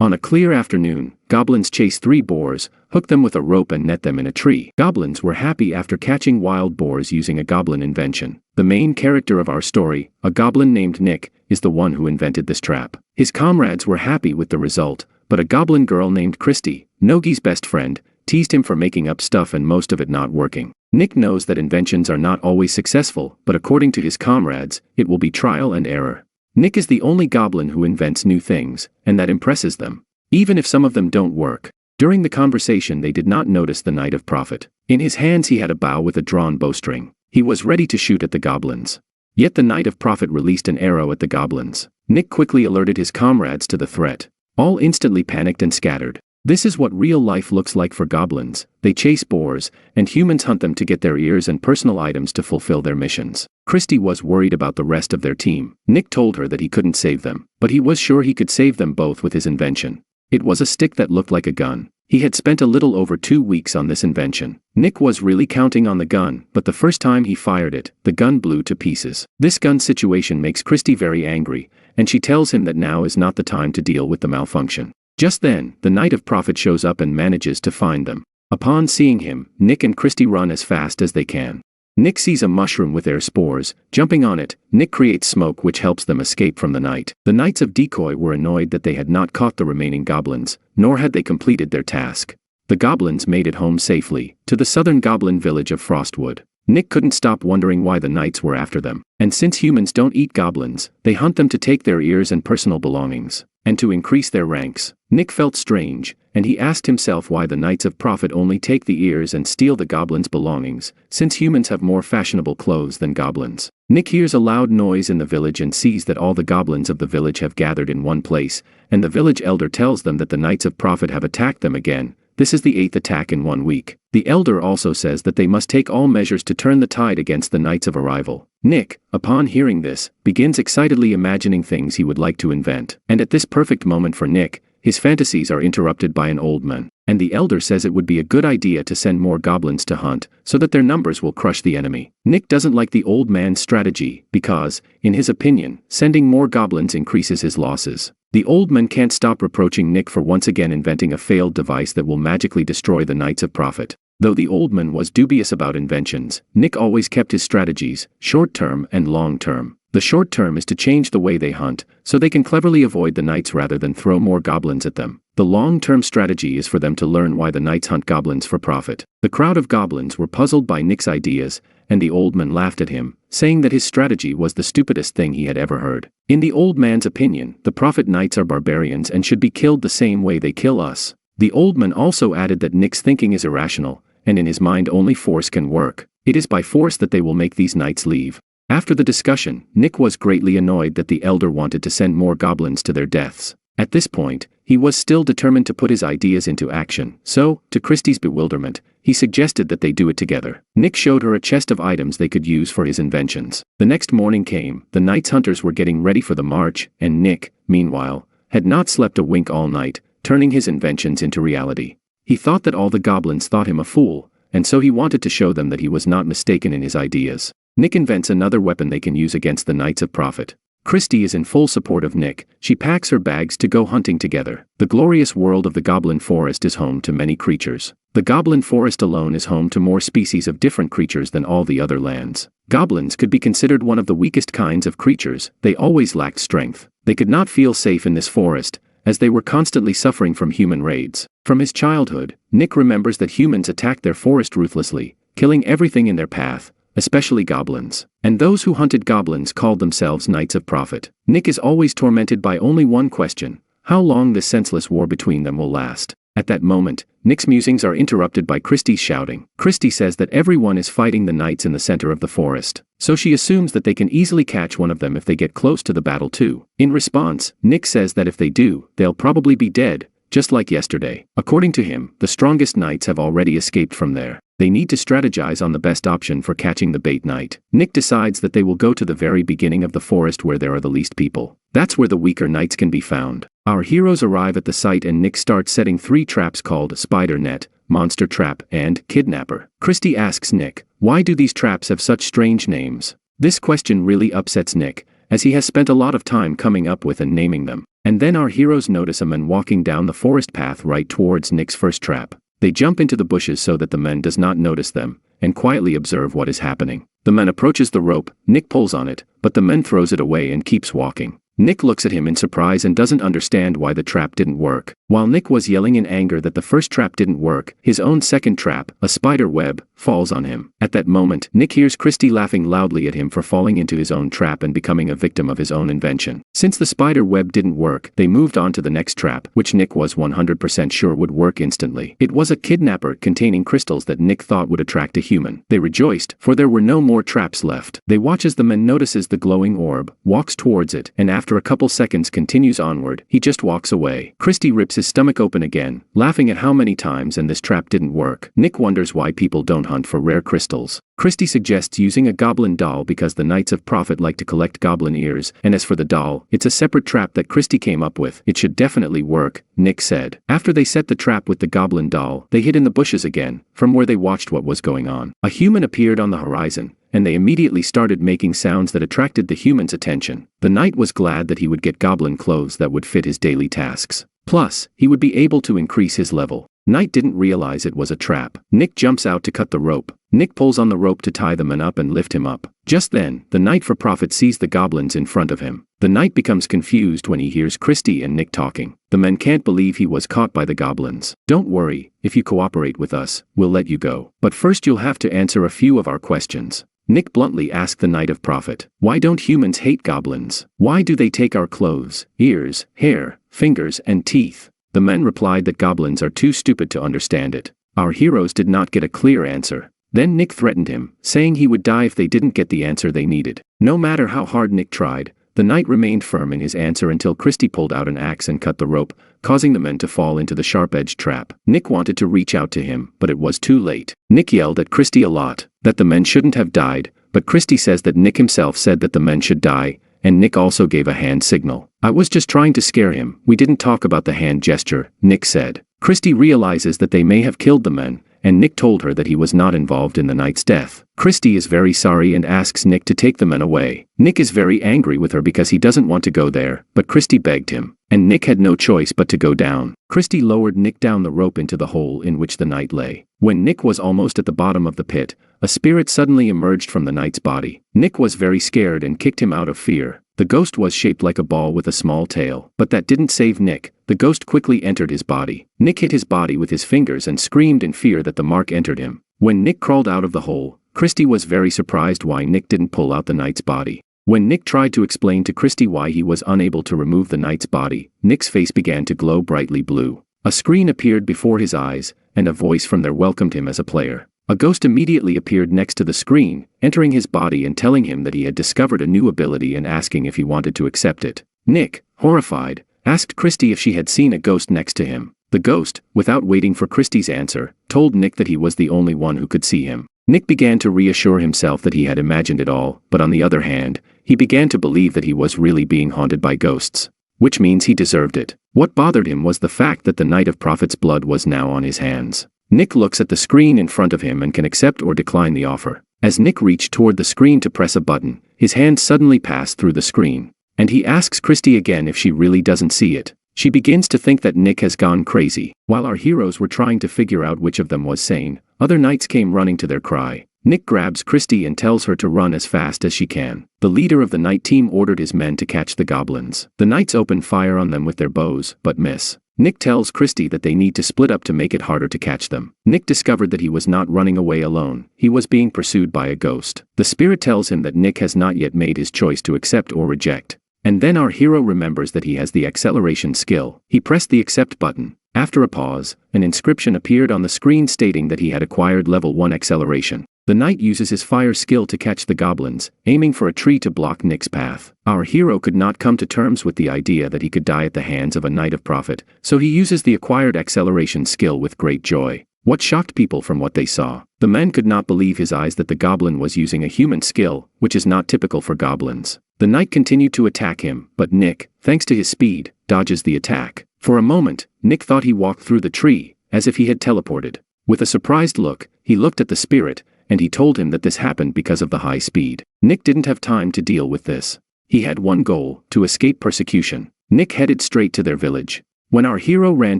On a clear afternoon, goblins chase 3 boars, hook them with a rope and net them in a tree. Goblins were happy after catching wild boars using a goblin invention. The main character of our story, a goblin named Nick, is the one who invented this trap. His comrades were happy with the result, but a goblin girl named Christy, Nogi's best friend, teased him for making up stuff and most of it not working. Nick knows that inventions are not always successful, but according to his comrades, it will be trial and error. Nick is the only goblin who invents new things, and that impresses them, even if some of them don't work. During the conversation they did not notice the Knight of Prophet. In his hands he had a bow with a drawn bowstring. He was ready to shoot at the goblins. Yet the Knight of Prophet released an arrow at the goblins. Nick quickly alerted his comrades to the threat. All instantly panicked and scattered. This is what real life looks like for goblins. They chase boars, and humans hunt them to get their ears and personal items to fulfill their missions. Christy was worried about the rest of their team. Nick told her that he couldn't save them, but he was sure he could save them both with his invention. It was a stick that looked like a gun. He had spent a little over 2 weeks on this invention. Nick was really counting on the gun, but the first time he fired it, the gun blew to pieces. This gun situation makes Christy very angry, and she tells him that now is not the time to deal with the malfunction. Just then, the Knight of Prophet shows up and manages to find them. Upon seeing him, Nick and Christy run as fast as they can. Nick sees a mushroom with air spores. Jumping on it, Nick creates smoke which helps them escape from the night. The Knights of Decoy were annoyed that they had not caught the remaining goblins, nor had they completed their task. The goblins made it home safely, to the southern goblin village of Frostwood. Nick couldn't stop wondering why the knights were after them. And since humans don't eat goblins, they hunt them to take their ears and personal belongings, and to increase their ranks. Nick felt strange, and he asked himself why the Knights of Prophet only take the ears and steal the goblins' belongings, since humans have more fashionable clothes than goblins. Nick hears a loud noise in the village and sees that all the goblins of the village have gathered in one place, and the village elder tells them that the Knights of Prophet have attacked them again. This is the 8th attack in 1 week. The elder also says that they must take all measures to turn the tide against the Knights of Arrival. Nick, upon hearing this, begins excitedly imagining things he would like to invent. And at this perfect moment for Nick, his fantasies are interrupted by an old man, and the elder says it would be a good idea to send more goblins to hunt, so that their numbers will crush the enemy. Nick doesn't like the old man's strategy, because, in his opinion, sending more goblins increases his losses. The old man can't stop reproaching Nick for once again inventing a failed device that will magically destroy the Knights of Prophet. Though the old man was dubious about inventions, Nick always kept his strategies, short-term and long-term. The short term is to change the way they hunt, so they can cleverly avoid the knights rather than throw more goblins at them. The long-term strategy is for them to learn why the knights hunt goblins for profit. The crowd of goblins were puzzled by Nick's ideas, and the old man laughed at him, saying that his strategy was the stupidest thing he had ever heard. In the old man's opinion, the prophet knights are barbarians and should be killed the same way they kill us. The old man also added that Nick's thinking is irrational, and in his mind only force can work. It is by force that they will make these knights leave. After the discussion, Nick was greatly annoyed that the elder wanted to send more goblins to their deaths. At this point, he was still determined to put his ideas into action, so, to Christy's bewilderment, he suggested that they do it together. Nick showed her a chest of items they could use for his inventions. The next morning came, the Knights hunters were getting ready for the march, and Nick, meanwhile, had not slept a wink all night, turning his inventions into reality. He thought that all the goblins thought him a fool, and so he wanted to show them that he was not mistaken in his ideas. Nick invents another weapon they can use against the Knights of Prophet. Christy is in full support of Nick. She packs her bags to go hunting together. The glorious world of the Goblin Forest is home to many creatures. The Goblin Forest alone is home to more species of different creatures than all the other lands. Goblins could be considered one of the weakest kinds of creatures. They always lacked strength. They could not feel safe in this forest, as they were constantly suffering from human raids. From his childhood, Nick remembers that humans attacked their forest ruthlessly, killing everything in their path, especially goblins. And those who hunted goblins called themselves Knights of Prophet. Nick is always tormented by only one question: how long this senseless war between them will last. At that moment, Nick's musings are interrupted by Christy's shouting. Christy says that everyone is fighting the knights in the center of the forest, so she assumes that they can easily catch one of them if they get close to the battle too. In response, Nick says that if they do, they'll probably be dead, just like yesterday. According to him, the strongest knights have already escaped from there. They need to strategize on the best option for catching the bait knight. Nick decides that they will go to the very beginning of the forest where there are the least people. That's where the weaker knights can be found. Our heroes arrive at the site and Nick starts setting 3 traps called Spider Net, Monster Trap, and Kidnapper. Christy asks Nick, why do these traps have such strange names? This question really upsets Nick, as he has spent a lot of time coming up with and naming them. And then our heroes notice a man walking down the forest path right towards Nick's first trap. They jump into the bushes so that the man does not notice them, and quietly observe what is happening. The man approaches the rope, Nick pulls on it, but the man throws it away and keeps walking. Nick looks at him in surprise and doesn't understand why the trap didn't work. While Nick was yelling in anger that the first trap didn't work, his own second trap, a spider web, falls on him. At that moment, Nick hears Christy laughing loudly at him for falling into his own trap and becoming a victim of his own invention. Since the spider web didn't work, they moved on to the next trap, which Nick was 100% sure would work instantly. It was a kidnapper containing crystals that Nick thought would attract a human. They rejoiced, for there were no more traps left. They watch as the man notices the glowing orb, walks towards it, and after a couple seconds continues onward. He just walks away. Christy rips his stomach open again, laughing at how many times and this trap didn't work. Nick wonders why people don't hunt for rare crystals. Christy suggests using a goblin doll because the Knights of Profit like to collect goblin ears, and as for the doll, it's a separate trap that Christy came up with. It should definitely work, Nick said. After they set the trap with the goblin doll, they hid in the bushes again, from where they watched what was going on. A human appeared on the horizon, and they immediately started making sounds that attracted the human's attention. The knight was glad that he would get goblin clothes that would fit his daily tasks. Plus, he would be able to increase his level. Knight didn't realize it was a trap. Nick jumps out to cut the rope. Nick pulls on the rope to tie the man up and lift him up. Just then, the Knight for Profit sees the goblins in front of him. The Knight becomes confused when he hears Christy and Nick talking. The man can't believe he was caught by the goblins. Don't worry, if you cooperate with us, we'll let you go. But first you'll have to answer a few of our questions. Nick bluntly asked the Knight of Profit. Why don't humans hate goblins? Why do they take our clothes, ears, hair, fingers, and teeth? The man replied that goblins are too stupid to understand it. Our heroes did not get a clear answer. Then Nick threatened him, saying he would die if they didn't get the answer they needed. No matter how hard Nick tried, the Knight remained firm in his answer until Christy pulled out an axe and cut the rope, causing the men to fall into the sharp-edged trap. Nick wanted to reach out to him, but it was too late. Nick yelled at Christy a lot, that the men shouldn't have died, but Christy says that Nick himself said that the men should die, and Nick also gave a hand signal. I was just trying to scare him, we didn't talk about the hand gesture, Nick said. Christy realizes that they may have killed the men, and Nick told her that he was not involved in the Knight's death. Christy is very sorry and asks Nick to take the men away. Nick is very angry with her because he doesn't want to go there, but Christy begged him, and Nick had no choice but to go down. Christy lowered Nick down the rope into the hole in which the Knight lay. When Nick was almost at the bottom of the pit, a spirit suddenly emerged from the Knight's body. Nick was very scared and kicked him out of fear. The ghost was shaped like a ball with a small tail, but that didn't save Nick. The ghost quickly entered his body. Nick hit his body with his fingers and screamed in fear that the mark entered him. When Nick crawled out of the hole, Christy was very surprised why Nick didn't pull out the Knight's body. When Nick tried to explain to Christy why he was unable to remove the Knight's body, Nick's face began to glow brightly blue. A screen appeared before his eyes, and a voice from there welcomed him as a player. A ghost immediately appeared next to the screen, entering his body and telling him that he had discovered a new ability and asking if he wanted to accept it. Nick, horrified, asked Christy if she had seen a ghost next to him. The ghost, without waiting for Christy's answer, told Nick that he was the only one who could see him. Nick began to reassure himself that he had imagined it all, but on the other hand, he began to believe that he was really being haunted by ghosts. Which means he deserved it. What bothered him was the fact that the Knight of Profit's blood was now on his hands. Nick looks at the screen in front of him and can accept or decline the offer. As Nick reached toward the screen to press a button, his hand suddenly passed through the screen. And he asks Christy again if she really doesn't see it. She begins to think that Nick has gone crazy. While our heroes were trying to figure out which of them was sane, other knights came running to their cry. Nick grabs Christy and tells her to run as fast as she can. The leader of the knight team ordered his men to catch the goblins. The knights open fire on them with their bows, but miss. Nick tells Christy that they need to split up to make it harder to catch them. Nick discovered that he was not running away alone. He was being pursued by a ghost. The spirit tells him that Nick has not yet made his choice to accept or reject. And then our hero remembers that he has the acceleration skill. He pressed the accept button. After a pause, an inscription appeared on the screen stating that he had acquired level 1 acceleration. The knight uses his fire skill to catch the goblins, aiming for a tree to block Nick's path. Our hero could not come to terms with the idea that he could die at the hands of a Knight of Profit, so he uses the acquired acceleration skill with great joy. What shocked people from what they saw? The man could not believe his eyes that the goblin was using a human skill, which is not typical for goblins. The knight continued to attack him, but Nick, thanks to his speed, dodges the attack. For a moment, Nick thought he walked through the tree, as if he had teleported. With a surprised look, he looked at the spirit, and he told him that this happened because of the high speed. Nick didn't have time to deal with this. He had one goal, to escape persecution. Nick headed straight to their village. When our hero ran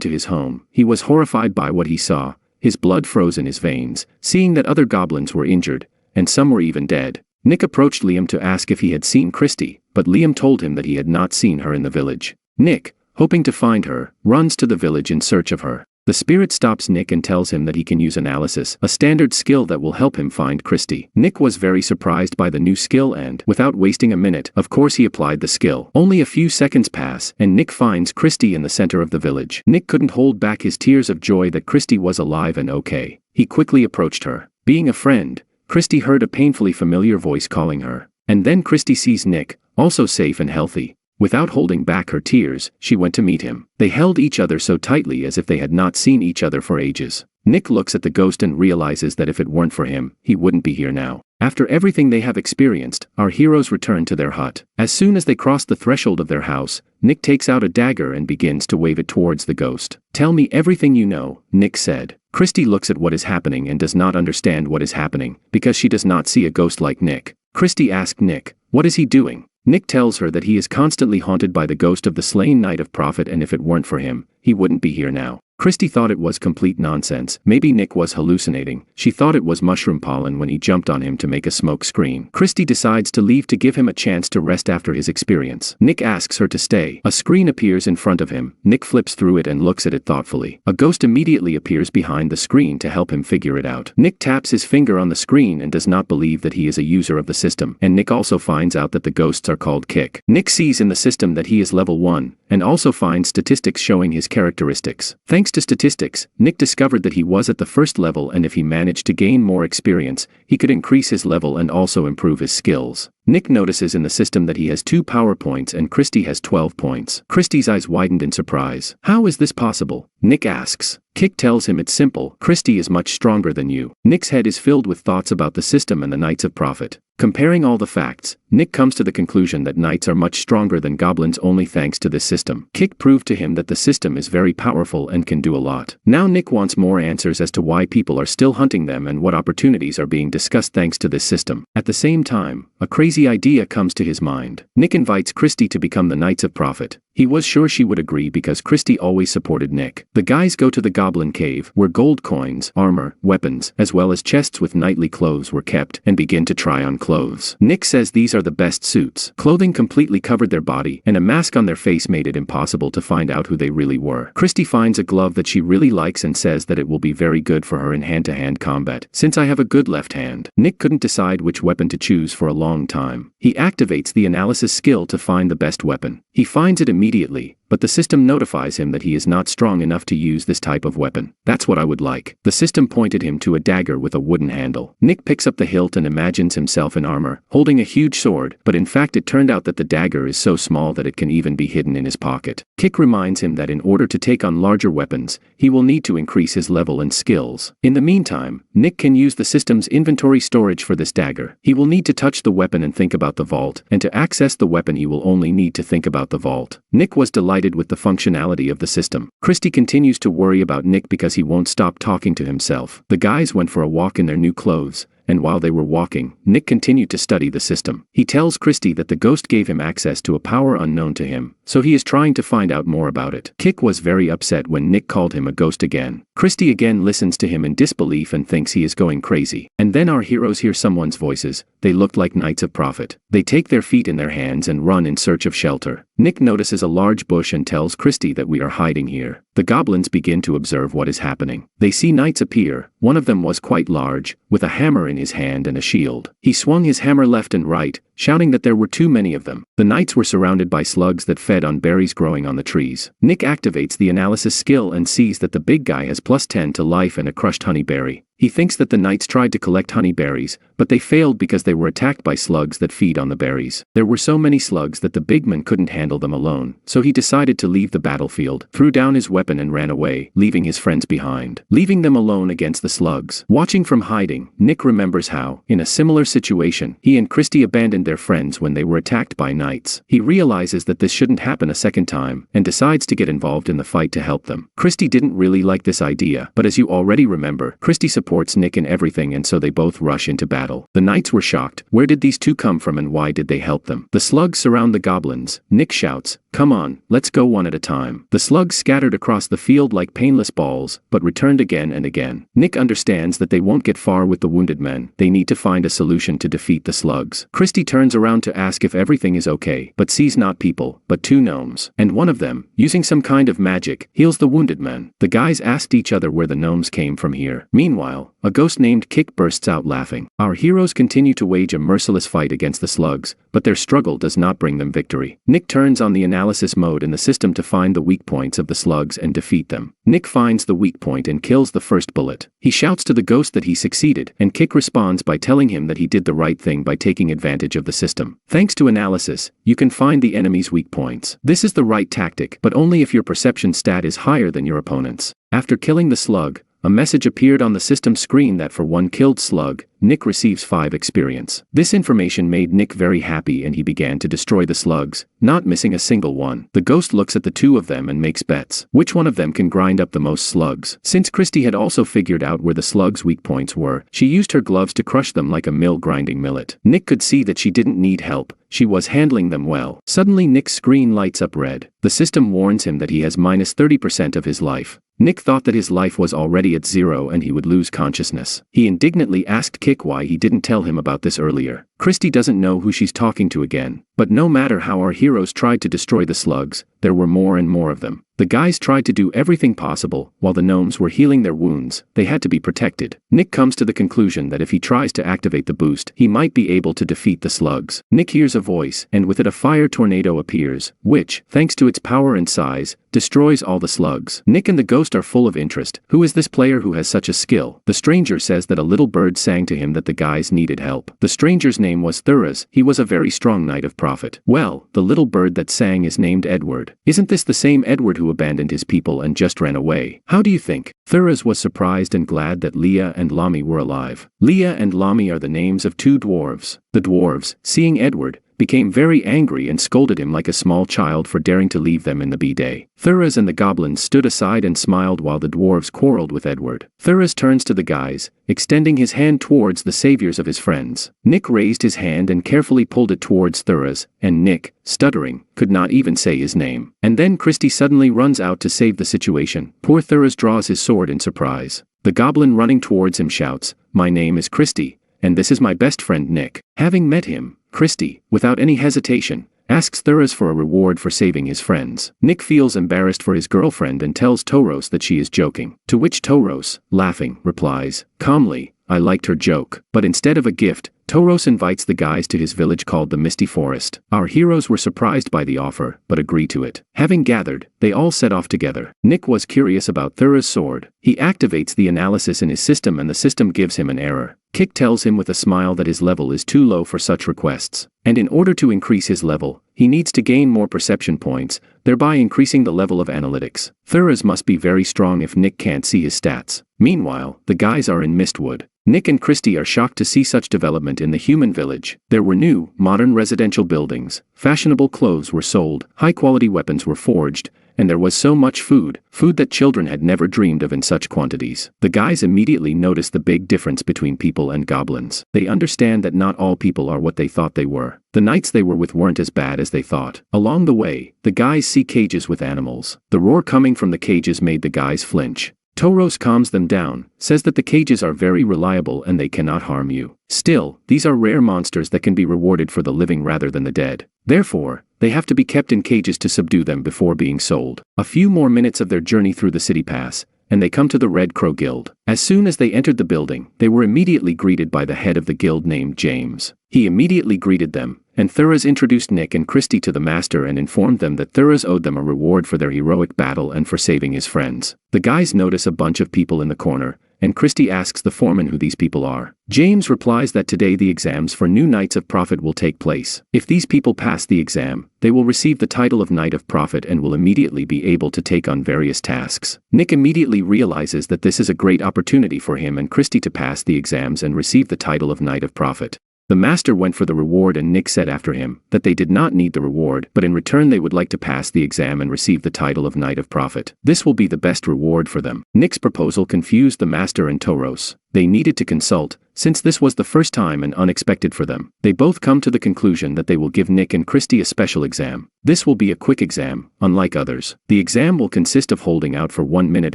to his home, he was horrified by what he saw. His blood froze in his veins, seeing that other goblins were injured, and some were even dead. Nick approached Liam to ask if he had seen Christy, but Liam told him that he had not seen her in the village. Nick, hoping to find her, runs to the village in search of her. The spirit stops Nick and tells him that he can use analysis, a standard skill that will help him find Christy. Nick was very surprised by the new skill and, without wasting a minute, of course he applied the skill. Only a few seconds pass, and Nick finds Christy in the center of the village. Nick couldn't hold back his tears of joy that Christy was alive and okay. He quickly approached her. Being a friend, Christy heard a painfully familiar voice calling her. And then Christy sees Nick, also safe and healthy. Without holding back her tears, she went to meet him. They held each other so tightly as if they had not seen each other for ages. Nick looks at the ghost and realizes that if it weren't for him, he wouldn't be here now. After everything they have experienced, our heroes return to their hut. As soon as they cross the threshold of their house, Nick takes out a dagger and begins to wave it towards the ghost. "Tell me everything you know," Nick said. Christy looks at what is happening and does not understand what is happening, because she does not see a ghost like Nick. Christy asked Nick, "What is he doing?" Nick tells her that he is constantly haunted by the ghost of the slain Knight of Prophet, and if it weren't for him, he wouldn't be here now. Christy thought it was complete nonsense. Maybe Nick was hallucinating. She thought it was mushroom pollen when he jumped on him to make a smoke screen. Christy decides to leave to give him a chance to rest after his experience. Nick asks her to stay. A screen appears in front of him. Nick flips through it and looks at it thoughtfully. A ghost immediately appears behind the screen to help him figure it out. Nick taps his finger on the screen and does not believe that he is a user of the system. And Nick also finds out that the ghosts are called Kick. Nick sees in the system that he is level 1, and also finds statistics showing his characteristics. Thanks to statistics, Nick discovered that he was at the first level, and if he managed to gain more experience, he could increase his level and also improve his skills. Nick notices in the system that he has 2 power points and Christy has 12 points. Christy's eyes widened in surprise. "How is this possible?" Nick asks. Kick tells him it's simple. Christy is much stronger than you. Nick's head is filled with thoughts about the system and the Knights of Prophet. Comparing all the facts, Nick comes to the conclusion that knights are much stronger than goblins only thanks to this system. Kick proved to him that the system is very powerful and can do a lot. Now Nick wants more answers as to why people are still hunting them and what opportunities are being discussed thanks to this system. At the same time, a crazy idea comes to his mind. Nick invites Christy to become the Knights of Prophet. He was sure she would agree because Christy always supported Nick. The guys go to the Goblin Cave, where gold coins, armor, weapons, as well as chests with knightly clothes were kept, and begin to try on clothes. Nick says these are the best suits. Clothing completely covered their body, and a mask on their face made it impossible to find out who they really were. Christy finds a glove that she really likes and says that it will be very good for her in hand-to-hand combat, since I have a good left hand. Nick couldn't decide which weapon to choose for a long time. He activates the analysis skill to find the best weapon. He finds it immediately, but the system notifies him that he is not strong enough to use this type of weapon. "That's what I would like." The system pointed him to a dagger with a wooden handle. Nick picks up the hilt and imagines himself in armor, holding a huge sword, but in fact it turned out that the dagger is so small that it can even be hidden in his pocket. Kick reminds him that in order to take on larger weapons, he will need to increase his level and skills. In the meantime, Nick can use the system's inventory storage for this dagger. He will need to touch the weapon and think about the vault, and to access the weapon he will only need to think about the vault. Nick was delighted with the functionality of the system. Christy continues to worry about Nick because he won't stop talking to himself. The guys went for a walk in their new clothes, and while they were walking, Nick continued to study the system. He tells Christy that the ghost gave him access to a power unknown to him, so he is trying to find out more about it. Kick was very upset when Nick called him a ghost again. Christy again listens to him in disbelief and thinks he is going crazy. And then our heroes hear someone's voices. They looked like Knights of Prophet. They take their feet in their hands and run in search of shelter. Nick notices a large bush and tells Christy that we are hiding here. The goblins begin to observe what is happening. They see knights appear. One of them was quite large, with a hammer in his hand and a shield. He swung his hammer left and right, shouting that there were too many of them. The knights were surrounded by slugs that fed on berries growing on the trees. Nick activates the analysis skill and sees that the big guy has +10 to life and a crushed honey berry. He thinks that the knights tried to collect honey berries, but they failed because they were attacked by slugs that feed on the berries. There were so many slugs that the big man couldn't handle them alone, so he decided to leave the battlefield, threw down his weapon and ran away, leaving his friends behind, leaving them alone against the slugs. Watching from hiding, Nick remembers how, in a similar situation, he and Christy abandoned their friends when they were attacked by knights. He realizes that this shouldn't happen a second time, and decides to get involved in the fight to help them. Christy didn't really like this idea, but as you already remember, Christy supported reports Nick and everything, and so they both rush into battle. The knights were shocked. Where did these two come from and why did they help them? The slugs surround the goblins. Nick shouts, "Come on, let's go one at a time." The slugs scattered across the field like painless balls, but returned again and again. Nick understands that they won't get far with the wounded men. They need to find a solution to defeat the slugs. Christy turns around to ask if everything is okay, but sees not people, but two gnomes. And one of them, using some kind of magic, heals the wounded men. The guys asked each other where the gnomes came from here. Meanwhile, a ghost named Kick bursts out laughing. Our heroes continue to wage a merciless fight against the slugs, but their struggle does not bring them victory. Nick turns on the analysis mode in the system to find the weak points of the slugs and defeat them. Nick finds the weak point and kills the first bullet. He shouts to the ghost that he succeeded, and Kick responds by telling him that he did the right thing by taking advantage of the system. Thanks to analysis, you can find the enemy's weak points. This is the right tactic, but only if your perception stat is higher than your opponent's. After killing the slug, a message appeared on the system screen that for one killed slug, Nick receives 5 experience. This information made Nick very happy and he began to destroy the slugs, not missing a single one. The ghost looks at the two of them and makes bets. Which one of them can grind up the most slugs? Since Christy had also figured out where the slugs' weak points were, she used her gloves to crush them like a mill grinding millet. Nick could see that she didn't need help. She was handling them well. Suddenly Nick's screen lights up red. The system warns him that he has minus 30% of his life. Nick thought that his life was already at 0 and he would lose consciousness. He indignantly asked Kick why he didn't tell him about this earlier. Christy doesn't know who she's talking to again. But no matter how our heroes tried to destroy the slugs, there were more and more of them. The guys tried to do everything possible, while the gnomes were healing their wounds. They had to be protected. Nick comes to the conclusion that if he tries to activate the boost, he might be able to defeat the slugs. Nick hears a voice, and with it a fire tornado appears, which, thanks to its power and size, destroys all the slugs. Nick and the ghost are full of interest. Who is this player who has such a skill? The stranger says that a little bird sang to him that the guys needed help. The stranger's name was Thuras. He was a very strong knight of prophet. Well, the little bird that sang is named Edward. Isn't this the same Edward who abandoned his people and just ran away? How do you think? Thuras was surprised and glad that Leah and Lami were alive. Leah and Lami are the names of 2 dwarves. The dwarves, seeing Edward, became very angry and scolded him like a small child for daring to leave them in the B-Day. Thuras and the goblins stood aside and smiled while the dwarves quarreled with Edward. Thuras turns to the guys, extending his hand towards the saviors of his friends. Nick raised his hand and carefully pulled it towards Thuras, and Nick, stuttering, could not even say his name. And then Christy suddenly runs out to save the situation. Poor Thuras draws his sword in surprise. The goblin running towards him shouts, "My name is Christy, and this is my best friend Nick." Having met him, Christy, without any hesitation, asks Thuras for a reward for saving his friends. Nick feels embarrassed for his girlfriend and tells Toros that she is joking. To which Toros, laughing, replies, calmly, "I liked her joke." But instead of a gift, Toros invites the guys to his village called the Misty Forest. Our heroes were surprised by the offer, but agree to it. Having gathered, they all set off together. Nick was curious about Thuras' sword. He activates the analysis in his system and the system gives him an error. Kick tells him with a smile that his level is too low for such requests. And in order to increase his level, he needs to gain more perception points, thereby increasing the level of analytics. Thuras must be very strong if Nick can't see his stats. Meanwhile, the guys are in Mistwood. Nick and Christy are shocked to see such development in the human village. There were new, modern residential buildings, fashionable clothes were sold, high-quality weapons were forged, and there was so much food that children had never dreamed of in such quantities. The guys immediately notice the big difference between people and goblins. They understand that not all people are what they thought they were. The knights they were with weren't as bad as they thought. Along the way, the guys see cages with animals. The roar coming from the cages made the guys flinch. Toros calms them down, says that the cages are very reliable and they cannot harm you. Still, these are rare monsters that can be rewarded for the living rather than the dead. Therefore, they have to be kept in cages to subdue them before being sold. A few more minutes of their journey through the city pass, and they come to the Red Crow Guild. As soon as they entered the building, they were immediately greeted by the head of the guild named James. He immediately greeted them, and Thuras introduced Nick and Christy to the master and informed them that Thuras owed them a reward for their heroic battle and for saving his friends. The guys notice a bunch of people in the corner, and Christy asks the foreman who these people are. James replies that today the exams for new Knights of Prophet will take place. If these people pass the exam, they will receive the title of Knight of Prophet and will immediately be able to take on various tasks. Nick immediately realizes that this is a great opportunity for him and Christy to pass the exams and receive the title of Knight of Prophet. The master went for the reward and Nick said after him that they did not need the reward, but in return they would like to pass the exam and receive the title of Knight of Prophet. This will be the best reward for them. Nick's proposal confused the master and Toros. they needed to consult, since this was the first time and unexpected for them. They both come to the conclusion that they will give Nick and Christy a special exam. This will be a quick exam, unlike others. The exam will consist of holding out for 1 minute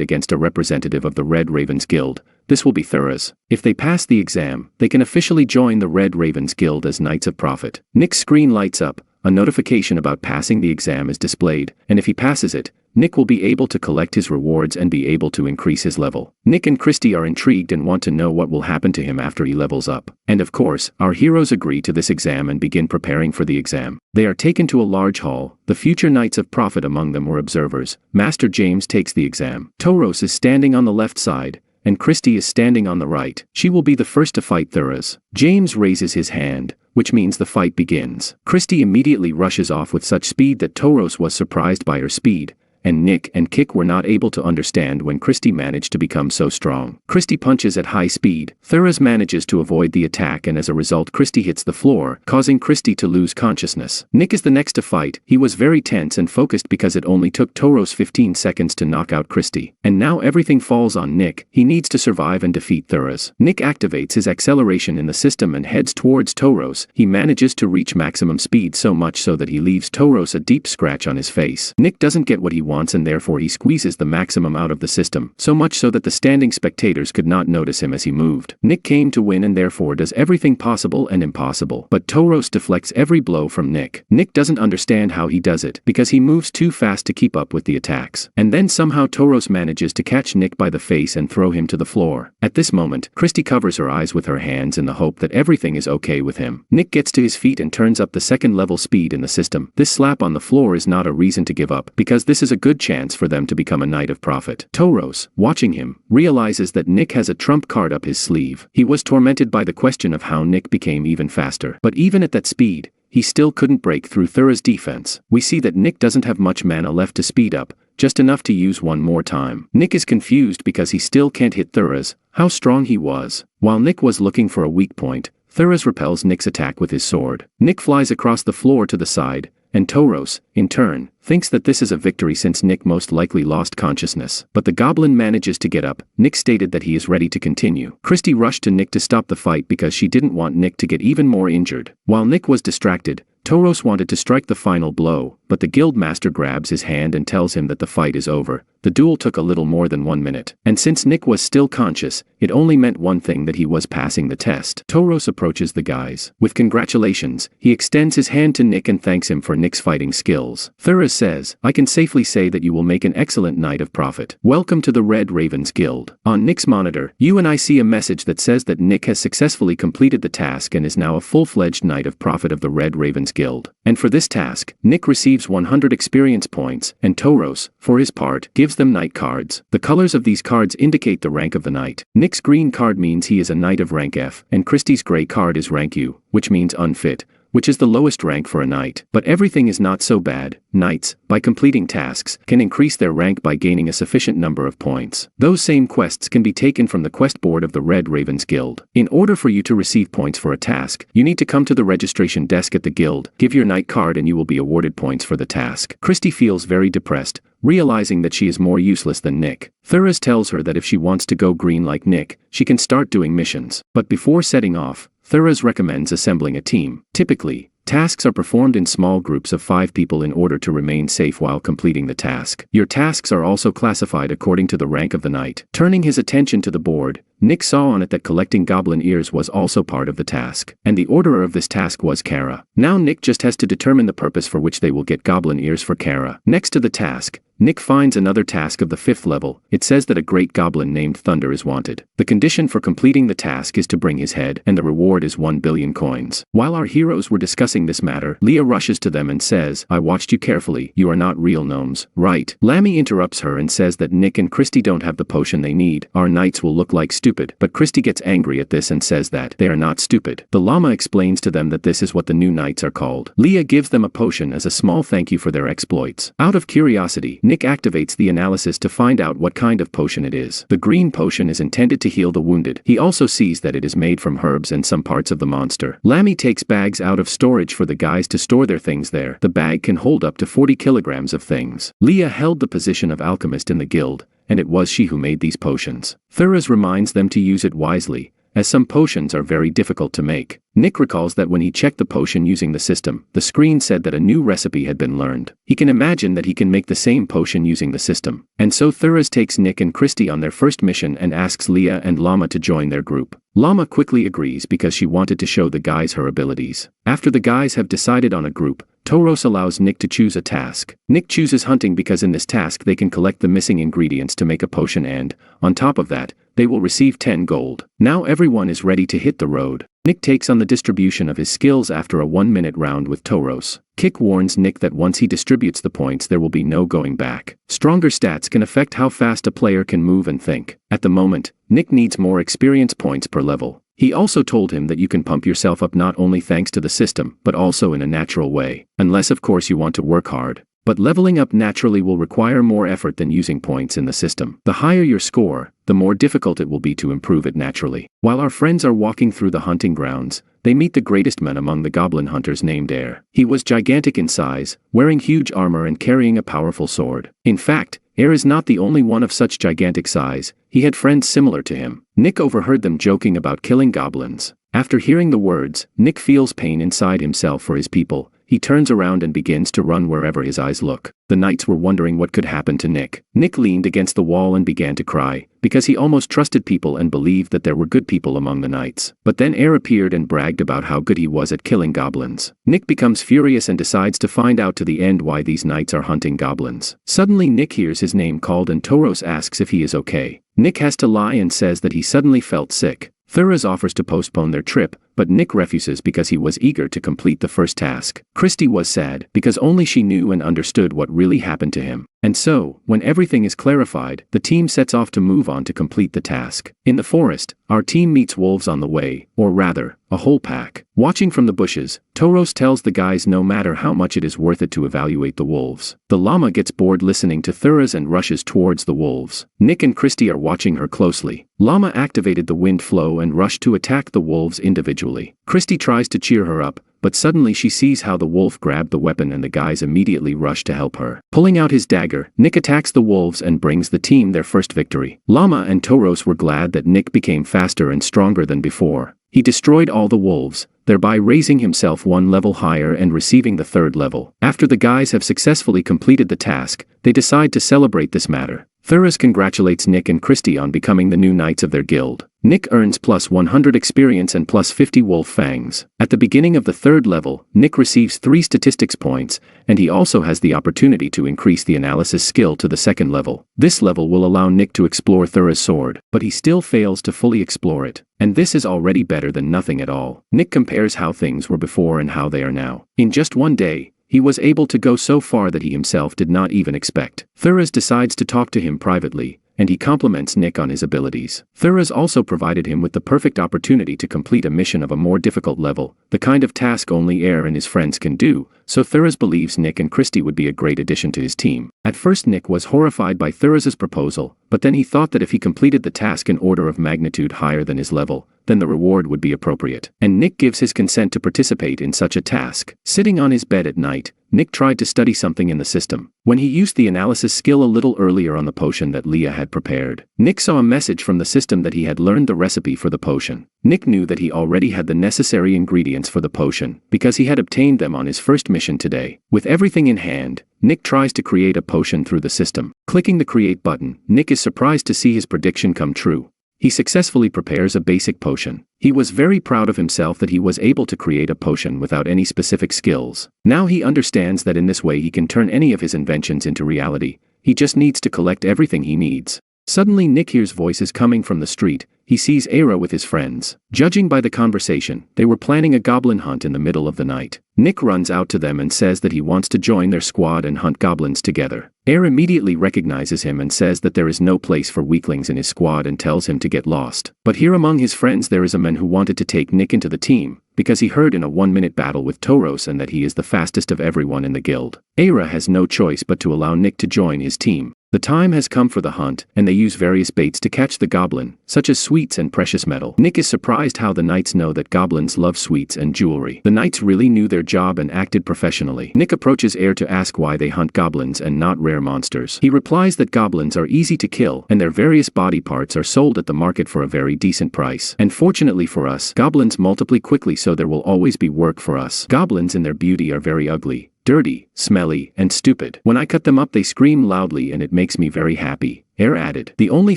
against a representative of the Red Ravens Guild. This will be thorough. If they pass the exam, they can officially join the Red Ravens Guild as Knights of Profit. Nick's screen lights up, a notification about passing the exam is displayed, and if he passes it, Nick will be able to collect his rewards and be able to increase his level. Nick and Christy are intrigued and want to know what will happen to him after he levels up. And of course, our heroes agree to this exam and begin preparing for the exam. They are taken to a large hall. The future Knights of Profit among them were observers. Master James takes the exam. Tauros is standing on the left side, and Christy is standing on the right. She will be the first to fight Thuras. James raises his hand, which means the fight begins. Christy immediately rushes off with such speed that Tauros was surprised by her speed, and Nick and Kik were not able to understand when Christy managed to become so strong. Christy punches at high speed. Thuras manages to avoid the attack, and as a result Christy hits the floor, causing Christy to lose consciousness. Nick is the next to fight. He was very tense and focused because it only took Tauros 15 seconds to knock out Christy. And now everything falls on Nick. He needs to survive and defeat Thuras. Nick activates his acceleration in the system and heads towards Tauros. He manages to reach maximum speed so much so that he leaves Tauros a deep scratch on his face. Nick doesn't get what he wants, and therefore he squeezes the maximum out of the system, so much so that the standing spectators could not notice him as he moved. Nick came to win and therefore does everything possible and impossible, but Tauros deflects every blow from Nick. Nick doesn't understand how he does it, because he moves too fast to keep up with the attacks. And then somehow Tauros manages to catch Nick by the face and throw him to the floor. At this moment, Christy covers her eyes with her hands in the hope that everything is okay with him. Nick gets to his feet and turns up the second level speed in the system. This slap on the floor is not a reason to give up, because this is a good chance for them to become a Knight of Profit. Tauros, watching him, realizes that Nick has a trump card up his sleeve. He was tormented by the question of how Nick became even faster. But even at that speed, he still couldn't break through Thuras' defense. We see that Nick doesn't have much mana left to speed up, just enough to use one more time. Nick is confused because he still can't hit Thuras, how strong he was. While Nick was looking for a weak point, Thuras repels Nick's attack with his sword. Nick flies across the floor to the side, and Tauros, in turn, thinks that this is a victory since Nick most likely lost consciousness. But the goblin manages to get up. Nick stated that he is ready to continue. Christy rushed to Nick to stop the fight because she didn't want Nick to get even more injured. While Nick was distracted, Tauros wanted to strike the final blow, but the guild master grabs his hand and tells him that the fight is over. The duel took a little more than 1 minute, and since Nick was still conscious, it only meant one thing, that he was passing the test. Tauros approaches the guys. With congratulations, he extends his hand to Nick and thanks him for Nick's fighting skills. Thuras says, "I can safely say that you will make an excellent Knight of Profit. Welcome to the Red Ravens Guild." On Nick's monitor, you and I see a message that says that Nick has successfully completed the task and is now a full-fledged Knight of Profit of the Red Ravens Guild. And for this task, Nick receives 100 experience points, and Tauros, for his part, gives them Knight cards. The colors of these cards indicate the rank of the Knight. Nick's green card means he is a Knight of rank F, and Christy's gray card is rank U, which means unfit, which is the lowest rank for a knight. But everything is not so bad. Knights, by completing tasks, can increase their rank by gaining a sufficient number of points. Those same quests can be taken from the quest board of the Red Ravens Guild. In order for you to receive points for a task, you need to come to the registration desk at the guild, give your knight card, and you will be awarded points for the task. Christy feels very depressed, realizing that she is more useless than Nick. Thuras tells her that if she wants to go green like Nick, she can start doing missions. But before setting off, Thuras recommends assembling a team. Typically, tasks are performed in small groups of 5 people in order to remain safe while completing the task. Your tasks are also classified according to the rank of the knight. Turning his attention to the board, Nick saw on it that collecting goblin ears was also part of the task, and the orderer of this task was Kara. Now Nick just has to determine the purpose for which they will get goblin ears for Kara. Next to the task, Nick finds another task of the 5th level. It says that a great goblin named Thunder is wanted. The condition for completing the task is to bring his head, and the reward is 1 billion coins. While our heroes were discussing this matter, Leah rushes to them and says, "I watched you carefully. You are not real gnomes, right?" Lammy interrupts her and says that Nick and Christy don't have the potion they need. Our knights will look like stupid, but Christy gets angry at this and says that they are not stupid. The llama explains to them that this is what the new knights are called. Leah gives them a potion as a small thank you for their exploits. Out of curiosity, Nick activates the analysis to find out what kind of potion it is. The green potion is intended to heal the wounded. He also sees that it is made from herbs and some parts of the monster. Lammy takes bags out of storage for the guys to store their things there. The bag can hold up to 40 kilograms of things. Leah held the position of alchemist in the guild, and it was she who made these potions. Thuras reminds them to use it wisely, as some potions are very difficult to make. Nick recalls that when he checked the potion using the system, the screen said that a new recipe had been learned. He can imagine that he can make the same potion using the system. And so Thuras takes Nick and Christy on their first mission and asks Leah and Llama to join their group. Llama quickly agrees because she wanted to show the guys her abilities. After the guys have decided on a group, Toros allows Nick to choose a task. Nick chooses hunting because in this task they can collect the missing ingredients to make a potion and, on top of that, they will receive 10 gold. Now everyone is ready to hit the road. Nick takes on the distribution of his skills after a 1-minute round with Toros. Kick warns Nick that once he distributes the points there will be no going back. Stronger stats can affect how fast a player can move and think. At the moment, Nick needs more experience points per level. He also told him that you can pump yourself up not only thanks to the system, but also in a natural way. Unless of course you want to work hard. But leveling up naturally will require more effort than using points in the system. The higher your score, the more difficult it will be to improve it naturally. While our friends are walking through the hunting grounds, they meet the greatest man among the goblin hunters named Air. He was gigantic in size, wearing huge armor and carrying a powerful sword. In fact, Air is not the only one of such gigantic size, he had friends similar to him. Nick overheard them joking about killing goblins. After hearing the words, Nick feels pain inside himself for his people. He turns around and begins to run wherever his eyes look. The knights were wondering what could happen to Nick. Nick leaned against the wall and began to cry, because he almost trusted people and believed that there were good people among the knights. But then Air appeared and bragged about how good he was at killing goblins. Nick becomes furious and decides to find out to the end why these knights are hunting goblins. Suddenly Nick hears his name called and Toros asks if he is okay. Nick has to lie and says that he suddenly felt sick. Thuras offers to postpone their trip, but Nick refuses because he was eager to complete the first task. Christy was sad because only she knew and understood what really happened to him. And so, when everything is clarified, the team sets off to move on to complete the task. In the forest, our team meets wolves on the way, or rather, a whole pack. Watching from the bushes, Toros tells the guys no matter how much it is worth it to evaluate the wolves. The llama gets bored listening to Thuras and rushes towards the wolves. Nick and Christy are watching her closely. Llama activated the wind flow and rushed to attack the wolves individually. Christy tries to cheer her up, but suddenly she sees how the wolf grabbed the weapon and the guys immediately rush to help her. Pulling out his dagger, Nick attacks the wolves and brings the team their first victory. Llama and Toros were glad that Nick became faster and stronger than before. He destroyed all the wolves, thereby raising himself one level higher and receiving the third level. After the guys have successfully completed the task, they decide to celebrate this matter. Thuras congratulates Nick and Christy on becoming the new knights of their guild. Nick earns plus 100 experience and plus 50 wolf fangs. At the beginning of the third level, Nick receives 3 statistics points, and he also has the opportunity to increase the analysis skill to the second level. This level will allow Nick to explore Thuras' sword, but he still fails to fully explore it. And this is already better than nothing at all. Nick compares how things were before and how they are now. In just one day, he was able to go so far that he himself did not even expect. Thuras decides to talk to him privately, and he compliments Nick on his abilities. Thuras also provided him with the perfect opportunity to complete a mission of a more difficult level, the kind of task only Air and his friends can do, so Thuras believes Nick and Christy would be a great addition to his team. At first Nick was horrified by Thuras' proposal, but then he thought that if he completed the task in order of magnitude higher than his level, then the reward would be appropriate. And Nick gives his consent to participate in such a task. Sitting on his bed at night, Nick tried to study something in the system. When he used the analysis skill a little earlier on the potion that Leah had prepared, Nick saw a message from the system that he had learned the recipe for the potion. Nick knew that he already had the necessary ingredients for the potion, because he had obtained them on his first mission today. With everything in hand, Nick tries to create a potion through the system. Clicking the create button, Nick is surprised to see his prediction come true. He successfully prepares a basic potion. He was very proud of himself that he was able to create a potion without any specific skills. Now he understands that in this way he can turn any of his inventions into reality. He just needs to collect everything he needs. Suddenly Nick hears voices coming from the street. He sees Aira with his friends. Judging by the conversation, they were planning a goblin hunt in the middle of the night. Nick runs out to them and says that he wants to join their squad and hunt goblins together. Air immediately recognizes him and says that there is no place for weaklings in his squad and tells him to get lost. But here among his friends there is a man who wanted to take Nick into the team, because he heard in a 1-minute battle with Toros and that he is the fastest of everyone in the guild. Aira has no choice but to allow Nick to join his team. The time has come for the hunt, and they use various baits to catch the goblin, such as sweets and precious metal. Nick is surprised how the knights know that goblins love sweets and jewelry. The knights really knew their job and acted professionally. Nick approaches Air to ask why they hunt goblins and not rare monsters. He replies that goblins are easy to kill, and their various body parts are sold at the market for a very decent price. And fortunately for us, goblins multiply quickly, so there will always be work for us. Goblins in their beauty are very ugly, dirty, smelly, and stupid. When I cut them up they scream loudly and it makes me very happy, Air added. The only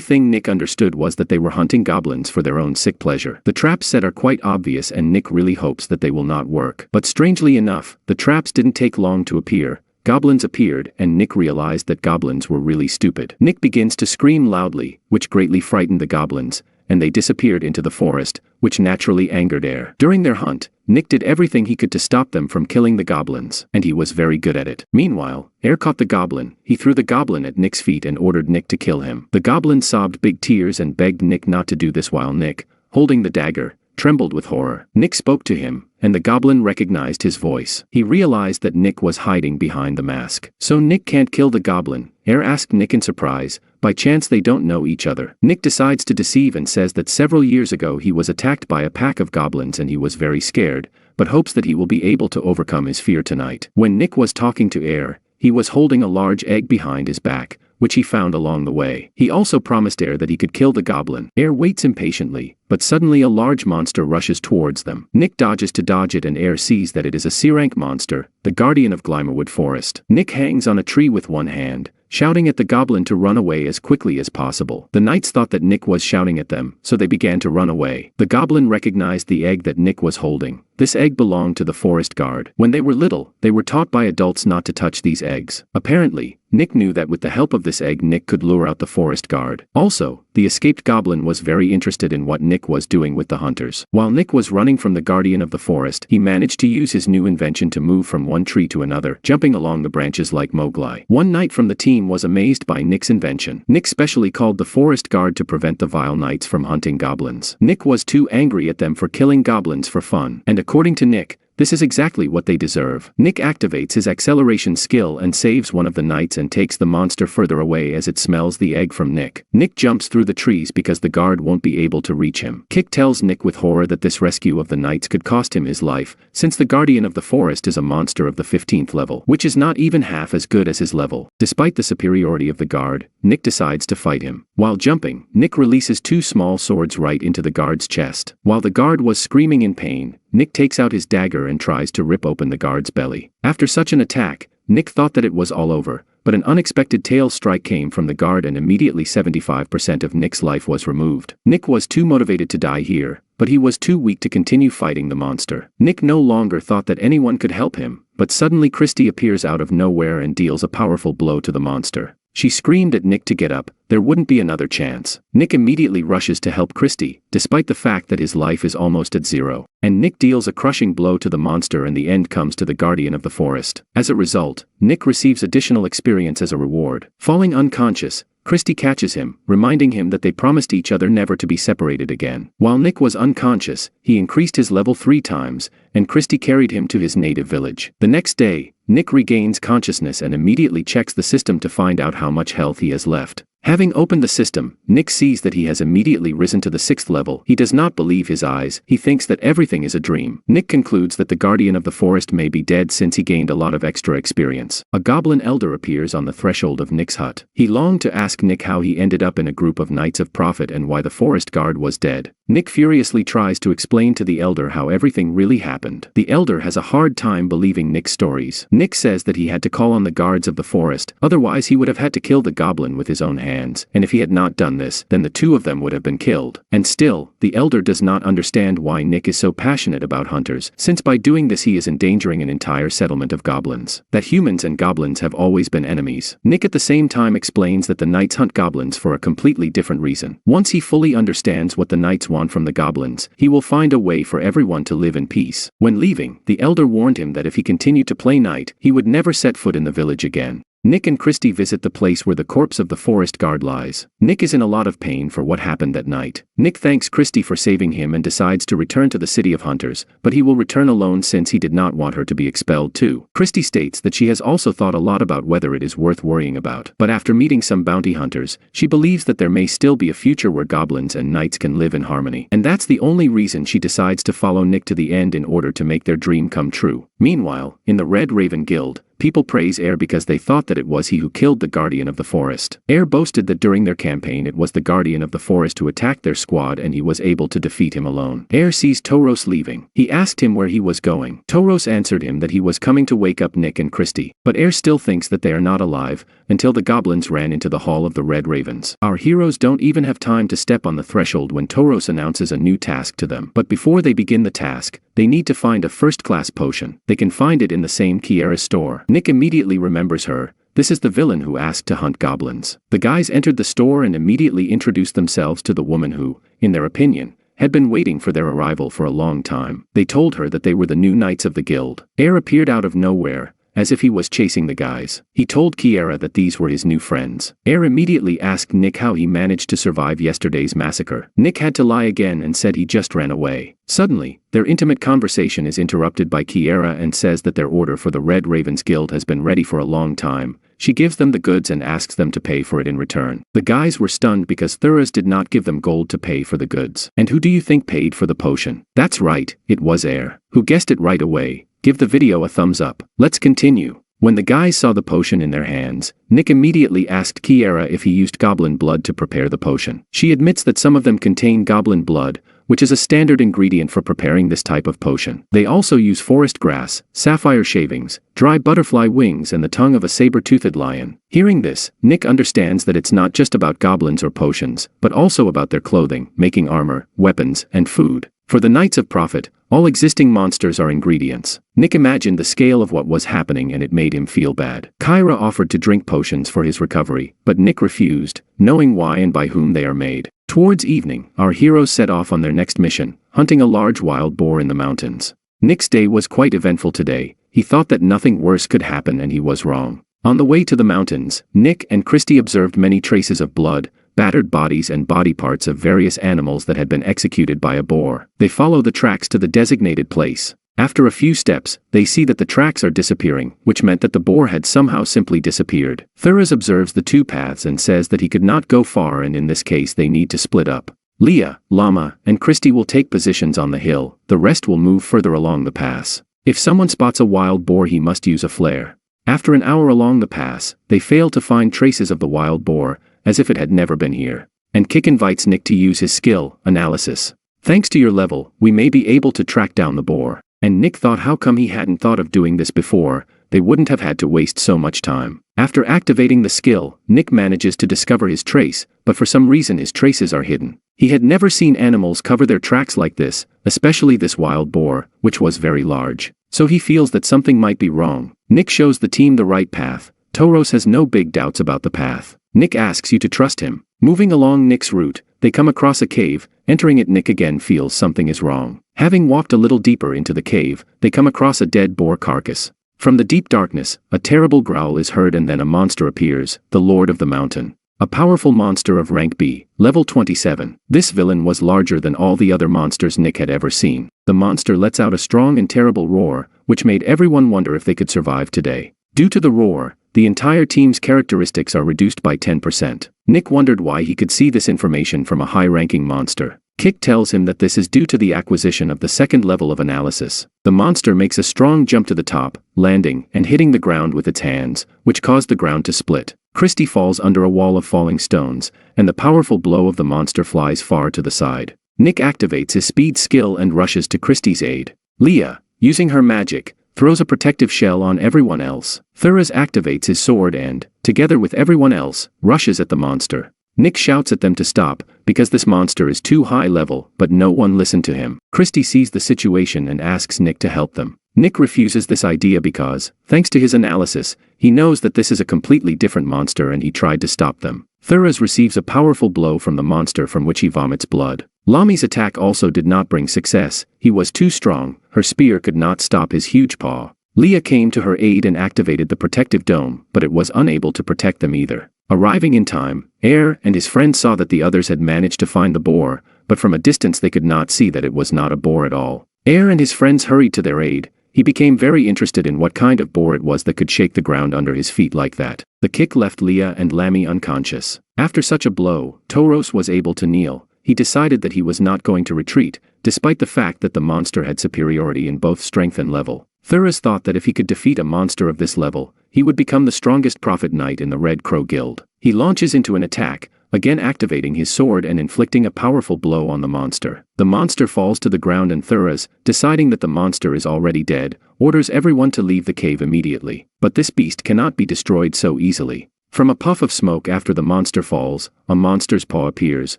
thing Nick understood was that they were hunting goblins for their own sick pleasure. The traps set are quite obvious and Nick really hopes that they will not work. But strangely enough, the traps didn't take long to appear. Goblins appeared, and Nick realized that goblins were really stupid. Nick begins to scream loudly, which greatly frightened the goblins, and they disappeared into the forest, which naturally angered Air. During their hunt, Nick did everything he could to stop them from killing the goblins, and he was very good at it. Meanwhile, Air caught the goblin. He threw the goblin at Nick's feet and ordered Nick to kill him. The goblin sobbed big tears and begged Nick not to do this, while Nick, holding the dagger, trembled with horror. Nick spoke to him, and the goblin recognized his voice. He realized that Nick was hiding behind the mask. So Nick can't kill the goblin? Air asked Nick in surprise. By chance they don't know each other. Nick decides to deceive and says that several years ago he was attacked by a pack of goblins and he was very scared, but hopes that he will be able to overcome his fear tonight. When Nick was talking to Air, he was holding a large egg behind his back, which he found along the way. He also promised Air that he could kill the goblin. Air waits impatiently, but suddenly a large monster rushes towards them. Nick dodges to dodge it and Air sees that it is a C-rank monster, the guardian of Glimmerwood Forest. Nick hangs on a tree with one hand, shouting at the goblin to run away as quickly as possible. The knights thought that Nick was shouting at them, so they began to run away. The goblin recognized the egg that Nick was holding. This egg belonged to the forest guard. When they were little, they were taught by adults not to touch these eggs. Apparently, Nick knew that with the help of this egg Nick could lure out the forest guard. Also, the escaped goblin was very interested in what Nick was doing with the hunters. While Nick was running from the guardian of the forest, he managed to use his new invention to move from one tree to another, jumping along the branches like Mowgli. One knight from the team was amazed by Nick's invention. Nick specially called the forest guard to prevent the vile knights from hunting goblins. Nick was too angry at them for killing goblins for fun, and according to Nick, this is exactly what they deserve. Nick activates his acceleration skill and saves one of the knights and takes the monster further away as it smells the egg from Nick. Nick jumps through the trees because the guard won't be able to reach him. Kick tells Nick with horror that this rescue of the knights could cost him his life, since the guardian of the forest is a monster of the 15th level, which is not even half as good as his level. Despite the superiority of the guard, Nick decides to fight him. While jumping, Nick releases two small swords right into the guard's chest. While the guard was screaming in pain, Nick takes out his dagger and tries to rip open the guard's belly. After such an attack, Nick thought that it was all over, but an unexpected tail strike came from the guard and immediately 75% of Nick's life was removed. Nick was too motivated to die here, but he was too weak to continue fighting the monster. Nick no longer thought that anyone could help him, but suddenly Christy appears out of nowhere and deals a powerful blow to the monster. She screamed at Nick to get up. There wouldn't be another chance. Nick immediately rushes to help Christy, despite the fact that his life is almost at zero. And Nick deals a crushing blow to the monster and the end comes to the guardian of the forest. As a result, Nick receives additional experience as a reward. Falling unconscious, Christy catches him, reminding him that they promised each other never to be separated again. While Nick was unconscious, he increased his level 3 times, and Christy carried him to his native village. The next day, Nick regains consciousness and immediately checks the system to find out how much health he has left. Having opened the system, Nick sees that he has immediately risen to the 6th level. He does not believe his eyes. He thinks that everything is a dream. Nick concludes that the guardian of the forest may be dead since he gained a lot of extra experience. A goblin elder appears on the threshold of Nick's hut. He longed to ask Nick how he ended up in a group of knights of profit and why the forest guard was dead. Nick furiously tries to explain to the elder how everything really happened. The elder has a hard time believing Nick's stories. Nick says that he had to call on the guards of the forest, otherwise he would have had to kill the goblin with his own hands, and if he had not done this, then the two of them would have been killed. And still, the elder does not understand why Nick is so passionate about hunters, since by doing this he is endangering an entire settlement of goblins. That humans and goblins have always been enemies. Nick at the same time explains that the knights hunt goblins for a completely different reason. Once he fully understands what the knights want from the goblins, he will find a way for everyone to live in peace. When leaving, the elder warned him that if he continued to play knight, he would never set foot in the village again. Nick and Christy visit the place where the corpse of the forest guard lies. Nick is in a lot of pain for what happened that night. Nick thanks Christy for saving him and decides to return to the city of hunters, but he will return alone since he did not want her to be expelled too. Christy states that she has also thought a lot about whether it is worth worrying about, but after meeting some bounty hunters, she believes that there may still be a future where goblins and knights can live in harmony. And that's the only reason she decides to follow Nick to the end in order to make their dream come true. Meanwhile, in the Red Raven Guild, people praise Air because they thought that it was he who killed the Guardian of the Forest. Air boasted that during their campaign it was the Guardian of the Forest who attacked their squad and he was able to defeat him alone. Air sees Tauros leaving. He asked him where he was going. Tauros answered him that he was coming to wake up Nick and Christy, but Air still thinks that they are not alive, until the goblins ran into the Hall of the Red Ravens. Our heroes don't even have time to step on the threshold when Tauros announces a new task to them. But before they begin the task, they need to find a first-class potion. They can find it in the same Kiera store. Nick immediately remembers her. This is the villain who asked to hunt goblins. The guys entered the store and immediately introduced themselves to the woman who, in their opinion, had been waiting for their arrival for a long time. They told her that they were the new knights of the guild. Air appeared out of nowhere, as if he was chasing the guys. He told Kiera that these were his new friends. Air immediately asked Nick how he managed to survive yesterday's massacre. Nick had to lie again and said he just ran away. Suddenly, their intimate conversation is interrupted by Kiera and says that their order for the Red Ravens Guild has been ready for a long time. She gives them the goods and asks them to pay for it in return. The guys were stunned because Thuras did not give them gold to pay for the goods. And who do you think paid for the potion? That's right, it was Air. Who guessed it right away? Give the video a thumbs up. Let's continue. When the guys saw the potion in their hands, Nick immediately asked Kiera if he used goblin blood to prepare the potion. She admits that some of them contain goblin blood, which is a standard ingredient for preparing this type of potion. They also use forest grass, sapphire shavings, dry butterfly wings and the tongue of a saber-toothed lion. Hearing this, Nick understands that it's not just about goblins or potions, but also about their clothing, making armor, weapons, and food. For the Knights of Profit, all existing monsters are ingredients. Nick imagined the scale of what was happening and it made him feel bad. Kyra offered to drink potions for his recovery, but Nick refused, knowing why and by whom they are made. Towards evening, our heroes set off on their next mission, hunting a large wild boar in the mountains. Nick's day was quite eventful today. He thought that nothing worse could happen and he was wrong. On the way to the mountains, Nick and Christy observed many traces of blood, battered bodies and body parts of various animals that had been executed by a boar. They follow the tracks to the designated place. After a few steps, they see that the tracks are disappearing, which meant that the boar had somehow simply disappeared. Thuras observes the two paths and says that he could not go far and in this case they need to split up. Leah, Llama, and Christy will take positions on the hill, the rest will move further along the pass. If someone spots a wild boar he must use a flare. After an hour along the pass, they fail to find traces of the wild boar, as if it had never been here. And Kick invites Nick to use his skill, Analysis. Thanks to your level, we may be able to track down the boar. And Nick thought how come he hadn't thought of doing this before, they wouldn't have had to waste so much time. After activating the skill, Nick manages to discover his trace, but for some reason his traces are hidden. He had never seen animals cover their tracks like this, especially this wild boar, which was very large. So he feels that something might be wrong. Nick shows the team the right path. Tauros has no big doubts about the path. Nick asks you to trust him. Moving along Nick's route, they come across a cave. Entering it, Nick again feels something is wrong. Having walked a little deeper into the cave, they come across a dead boar carcass. From the deep darkness, a terrible growl is heard and then a monster appears, the Lord of the Mountain. A powerful monster of rank B, level 27. This villain was larger than all the other monsters Nick had ever seen. The monster lets out a strong and terrible roar, which made everyone wonder if they could survive today. Due to the roar, the entire team's characteristics are reduced by 10%. Nick wondered why he could see this information from a high-ranking monster. Kick tells him that this is due to the acquisition of the second level of analysis. The monster makes a strong jump to the top, landing and hitting the ground with its hands, which caused the ground to split. Christy falls under a wall of falling stones, and the powerful blow of the monster flies far to the side. Nick activates his speed skill and rushes to Christy's aid. Leah, using her magic, throws a protective shell on everyone else. Thuras activates his sword and, together with everyone else, rushes at the monster. Nick shouts at them to stop, because this monster is too high level, but no one listened to him. Christy sees the situation and asks Nick to help them. Nick refuses this idea because, thanks to his analysis, he knows that this is a completely different monster and he tried to stop them. Thuras receives a powerful blow from the monster from which he vomits blood. Lami's attack also did not bring success. He was too strong, her spear could not stop his huge paw. Leah came to her aid and activated the protective dome, but it was unable to protect them either. Arriving in time, Air and his friends saw that the others had managed to find the boar, but from a distance they could not see that it was not a boar at all. Air and his friends hurried to their aid. He became very interested in what kind of boar it was that could shake the ground under his feet like that. The kick left Leah and Lammy unconscious. After such a blow, Tauros was able to kneel. He decided that he was not going to retreat, despite the fact that the monster had superiority in both strength and level. Thuras thought that if he could defeat a monster of this level, he would become the strongest prophet knight in the Red Crow Guild. He launches into an attack, again activating his sword and inflicting a powerful blow on the monster. The monster falls to the ground and Thuras, deciding that the monster is already dead, orders everyone to leave the cave immediately. But this beast cannot be destroyed so easily. From a puff of smoke after the monster falls, a monster's paw appears,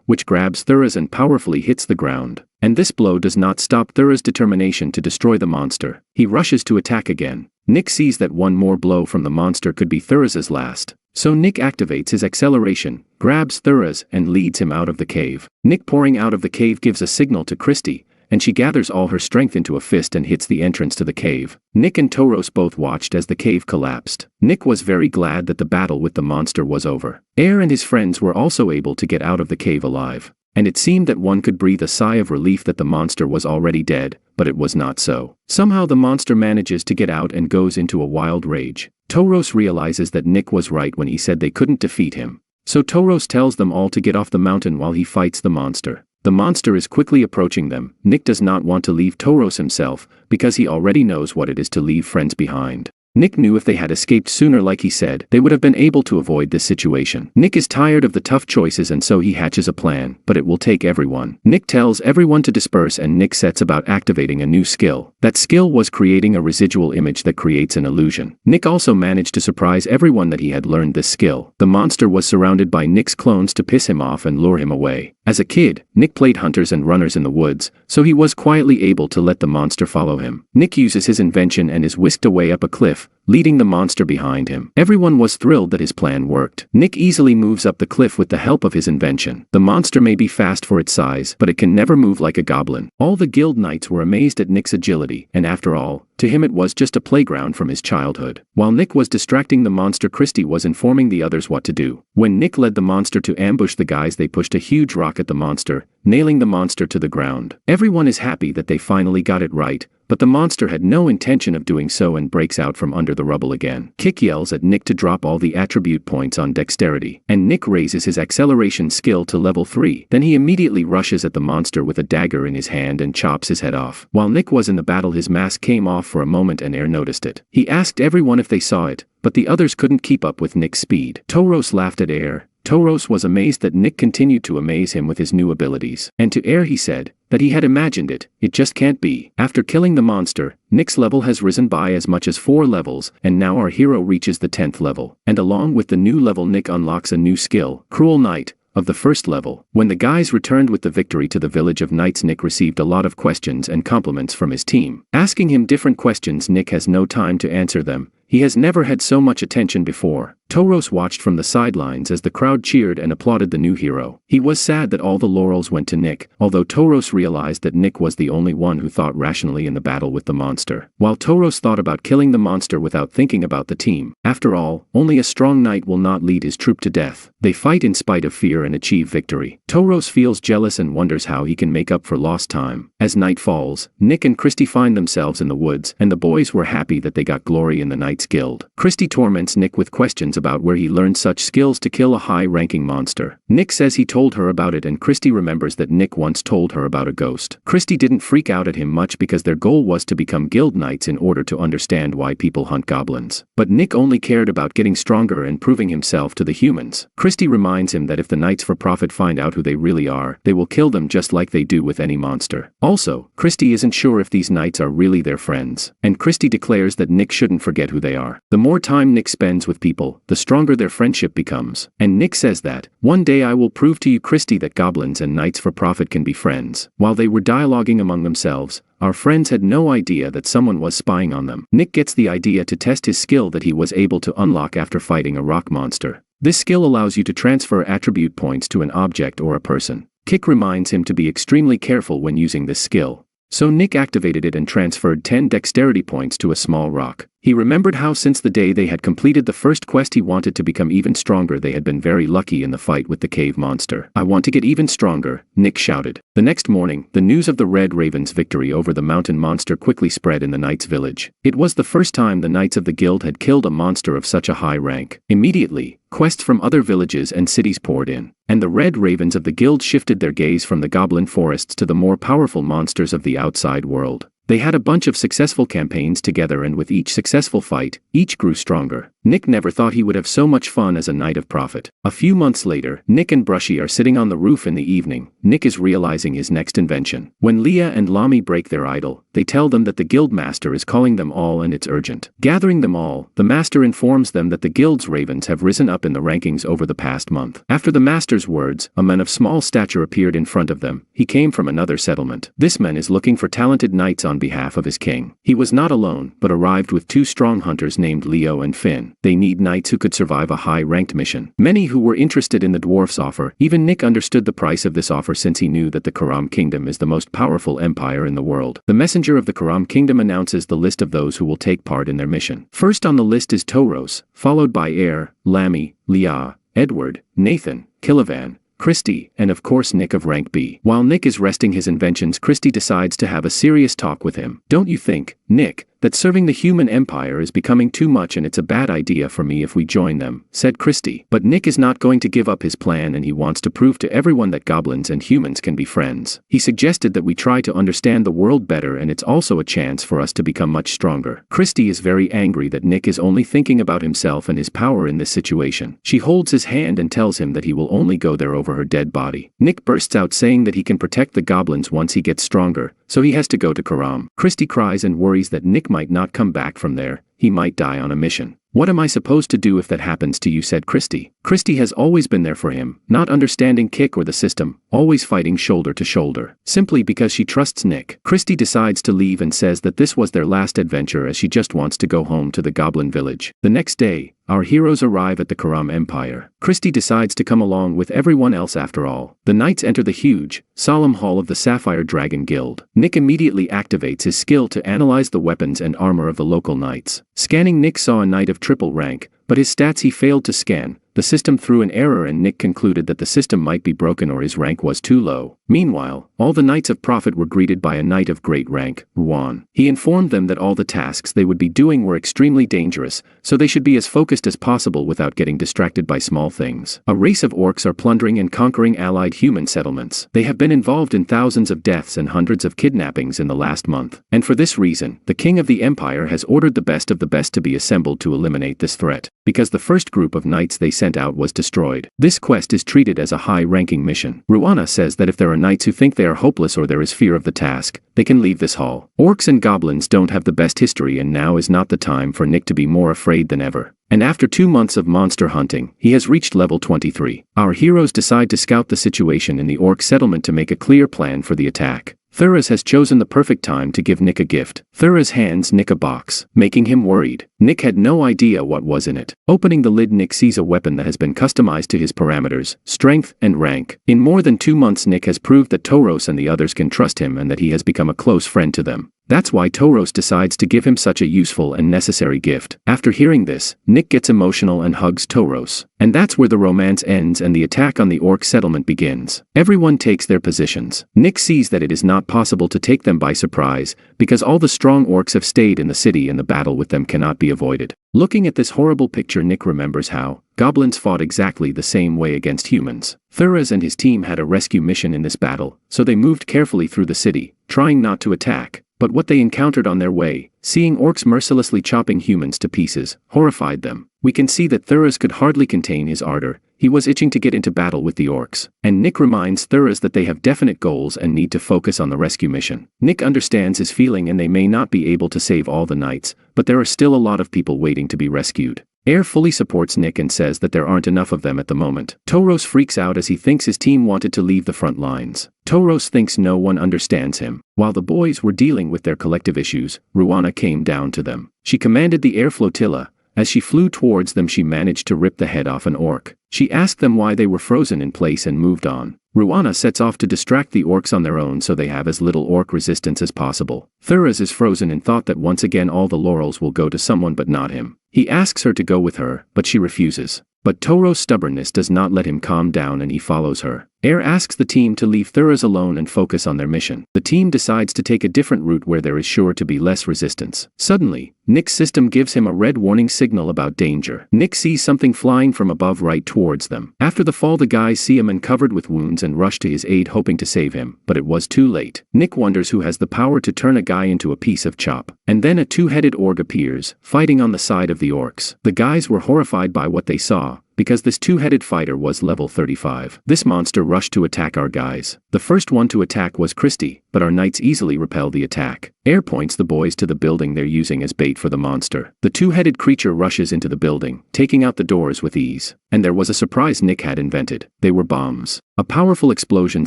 which grabs Thuras and powerfully hits the ground. And this blow does not stop Thuras' determination to destroy the monster. He rushes to attack again. Nick sees that one more blow from the monster could be Thuras' last. So Nick activates his acceleration, grabs Thuras and leads him out of the cave. Nick pouring out of the cave gives a signal to Christy, and she gathers all her strength into a fist and hits the entrance to the cave. Nick and Tauros both watched as the cave collapsed. Nick was very glad that the battle with the monster was over. Air and his friends were also able to get out of the cave alive. And it seemed that one could breathe a sigh of relief that the monster was already dead, but it was not so. Somehow the monster manages to get out and goes into a wild rage. Tauros realizes that Nick was right when he said they couldn't defeat him. So Tauros tells them all to get off the mountain while he fights the monster. The monster is quickly approaching them. Nick does not want to leave Tauros himself, because he already knows what it is to leave friends behind. Nick knew if they had escaped sooner, like he said, they would have been able to avoid this situation. Nick is tired of the tough choices and so he hatches a plan, but it will take everyone. Nick tells everyone to disperse and Nick sets about activating a new skill. That skill was creating a residual image that creates an illusion. Nick also managed to surprise everyone that he had learned this skill. The monster was surrounded by Nick's clones to piss him off and lure him away. As a kid, Nick played hunters and runners in the woods, so he was quietly able to let the monster follow him. Nick uses his invention and is whisked away up a cliff, leading the monster behind him. Everyone was thrilled that his plan worked. Nick easily moves up the cliff with the help of his invention. The monster may be fast for its size, but it can never move like a goblin. All the guild knights were amazed at Nick's agility, and after all, to him it was just a playground from his childhood. While Nick was distracting the monster, Christy was informing the others what to do. When Nick led the monster to ambush the guys, they pushed a huge rock at the monster, nailing the monster to the ground. Everyone is happy that they finally got it right, but the monster had no intention of doing so and breaks out from under the rubble again. Kick yells at Nick to drop all the attribute points on dexterity, and Nick raises his acceleration skill to level 3. Then he immediately rushes at the monster with a dagger in his hand and chops his head off. While Nick was in the battle, his mask came off for a moment and Air noticed it. He asked everyone if they saw it, but the others couldn't keep up with Nick's speed. Tauros laughed at Air. Tauros was amazed that Nick continued to amaze him with his new abilities. And to Air he said that he had imagined it just can't be. After killing the monster, Nick's level has risen by as much as 4 levels, and now our hero reaches the 10th level. And along with the new level, Nick unlocks a new skill, Cruel Knight, of the first level. When the guys returned with the victory to the village of knights, Nick received a lot of questions and compliments from his team. Asking him different questions, Nick has no time to answer them. He has never had so much attention before. Tauros watched from the sidelines as the crowd cheered and applauded the new hero. He was sad that all the laurels went to Nick, although Tauros realized that Nick was the only one who thought rationally in the battle with the monster. While Tauros thought about killing the monster without thinking about the team. After all, only a strong knight will not lead his troop to death. They fight in spite of fear and achieve victory. Tauros feels jealous and wonders how he can make up for lost time. As night falls, Nick and Christy find themselves in the woods, and the boys were happy that they got glory in the Knights Guild. Christy torments Nick with questions about where he learned such skills to kill a high-ranking monster. Nick says he told her about it, and Christy remembers that Nick once told her about a ghost. Christy didn't freak out at him much because their goal was to become guild knights in order to understand why people hunt goblins. But Nick only cared about getting stronger and proving himself to the humans. Christy reminds him that if the Knights for Profit find out who they really are, they will kill them just like they do with any monster. Also, Christy isn't sure if these knights are really their friends, and Christy declares that Nick shouldn't forget who they are. The more time Nick spends with people, the stronger their friendship becomes. And Nick says that, "One day I will prove to you, Christy, that goblins and Knights for Profit can be friends." While they were dialoguing among themselves, our friends had no idea that someone was spying on them. Nick gets the idea to test his skill that he was able to unlock after fighting a rock monster. This skill allows you to transfer attribute points to an object or a person. Kick reminds him to be extremely careful when using this skill. So Nick activated it and transferred 10 dexterity points to a small rock. He remembered how since the day they had completed the first quest he wanted to become even stronger. They had been very lucky in the fight with the cave monster. "I want to get even stronger," Nick shouted. The next morning, the news of the Red Raven's victory over the mountain monster quickly spread in the Knights' village. It was the first time the Knights of the Guild had killed a monster of such a high rank. Immediately, quests from other villages and cities poured in, and the Red Ravens of the Guild shifted their gaze from the goblin forests to the more powerful monsters of the outside world. They had a bunch of successful campaigns together, and with each successful fight, each grew stronger. Nick never thought he would have so much fun as a Knight of Profit. A few months later, Nick and Brushy are sitting on the roof in the evening. Nick is realizing his next invention. When Leah and Lami break their idol, they tell them that the guild master is calling them all and it's urgent. Gathering them all, the master informs them that the guild's ravens have risen up in the rankings over the past month. After the master's words, a man of small stature appeared in front of them. He came from another settlement. This man is looking for talented knights on behalf of his king. He was not alone, but arrived with 2 strong hunters named Leo and Finn. They need knights who could survive a high-ranked mission. Many who were interested in the dwarf's offer. Even Nick understood the price of this offer since he knew that the Karam Kingdom is the most powerful empire in the world. The messenger of the Karam Kingdom announces the list of those who will take part in their mission. First on the list is Toros, followed by Air, Lami, Leah, Edward, Nathan, Kilavan, Christy, and of course Nick of rank B. While Nick is resting his inventions, Christy decides to have a serious talk with him. "Don't you think, Nick, that serving the human empire is becoming too much and it's a bad idea for me if we join them?" said Christy. But Nick is not going to give up his plan, and he wants to prove to everyone that goblins and humans can be friends. He suggested that we try to understand the world better, and it's also a chance for us to become much stronger. Christy is very angry that Nick is only thinking about himself and his power in this situation. She holds his hand and tells him that he will only go there over her dead body. Nick bursts out saying that he can protect the goblins once he gets stronger, so he has to go to Karam. Christy cries and worries that Nick might not come back from there. He might die on a mission. "What am I supposed to do if that happens to you?" said Christy. Christy has always been there for him, not understanding Kick or the system, always fighting shoulder to shoulder. Simply because she trusts Nick, Christy decides to leave and says that this was their last adventure, as she just wants to go home to the goblin village. The next day, our heroes arrive at the Karam Empire. Christy decides to come along with everyone else after all. The knights enter the huge, solemn hall of the Sapphire Dragon Guild. Nick immediately activates his skill to analyze the weapons and armor of the local knights. Scanning, Nick saw a knight of triple rank, but his stats he failed to scan. The system threw an error, and Nick concluded that the system might be broken or his rank was too low. Meanwhile, all the Knights of Profit were greeted by a knight of great rank, Ruan. He informed them that all the tasks they would be doing were extremely dangerous, so they should be as focused as possible without getting distracted by small things. A race of orcs are plundering and conquering allied human settlements. They have been involved in thousands of deaths and hundreds of kidnappings in the last month, and for this reason, the king of the empire has ordered the best of the best to be assembled to eliminate this threat. Because the first group of knights they sent out was destroyed, this quest is treated as a high-ranking mission. Ruana says that if there are knights who think they are hopeless or there is fear of the task, they can leave this hall. Orcs and goblins don't have the best history, and now is not the time for Nick to be more afraid than ever. And after 2 months of monster hunting, he has reached level 23. Our heroes decide to scout the situation in the orc settlement to make a clear plan for the attack. Thuras has chosen the perfect time to give Nick a gift. Thuras hands Nick a box, making him worried. Nick had no idea what was in it. Opening the lid, Nick sees a weapon that has been customized to his parameters, strength, and rank. In more than 2 months, Nick has proved that Toros and the others can trust him and that he has become a close friend to them. That's why Toros decides to give him such a useful and necessary gift. After hearing this, Nick gets emotional and hugs Toros. And that's where the romance ends and the attack on the orc settlement begins. Everyone takes their positions. Nick sees that it is not possible to take them by surprise, because all the strong orcs have stayed in the city and the battle with them cannot be avoided. Looking at this horrible picture, Nick remembers how goblins fought exactly the same way against humans. Thuras and his team had a rescue mission in this battle, so they moved carefully through the city, trying not to attack. But what they encountered on their way, seeing orcs mercilessly chopping humans to pieces, horrified them. We can see that Thuras could hardly contain his ardor. He was itching to get into battle with the orcs. And Nick reminds Thuras that they have definite goals and need to focus on the rescue mission. Nick understands his feeling, and they may not be able to save all the knights, but there are still a lot of people waiting to be rescued. Air fully supports Nick and says that there aren't enough of them at the moment. Toros freaks out as he thinks his team wanted to leave the front lines. Toros thinks no one understands him. While the boys were dealing with their collective issues, Ruana came down to them. She commanded the air flotilla, As she flew towards them, she managed to rip the head off an orc. She asked them why they were frozen in place and moved on. Ruana sets off to distract the orcs on their own so they have as little orc resistance as possible. Thuras is frozen in thought that once again all the laurels will go to someone but not him. He asks her to go with her, but she refuses. But Toro's stubbornness does not let him calm down and he follows her. Air asks the team to leave Thuras alone and focus on their mission. The team decides to take a different route where there is sure to be less resistance. Suddenly, Nick's system gives him a red warning signal about danger. Nick sees something flying from above right towards them. After the fall, the guys see him and covered with wounds and rush to his aid hoping to save him, but it was too late. Nick wonders who has the power to turn a guy into a piece of chop. And then a two-headed orc appears, fighting on the side of the orcs. The guys were horrified by what they saw, because this two-headed fighter was level 35. This monster rushed to attack our guys. The first one to attack was Christy, but our knights easily repel the attack. Air points the boys to the building they're using as bait for the monster. The two-headed creature rushes into the building, taking out the doors with ease. And there was a surprise Nick had invented. They were bombs. A powerful explosion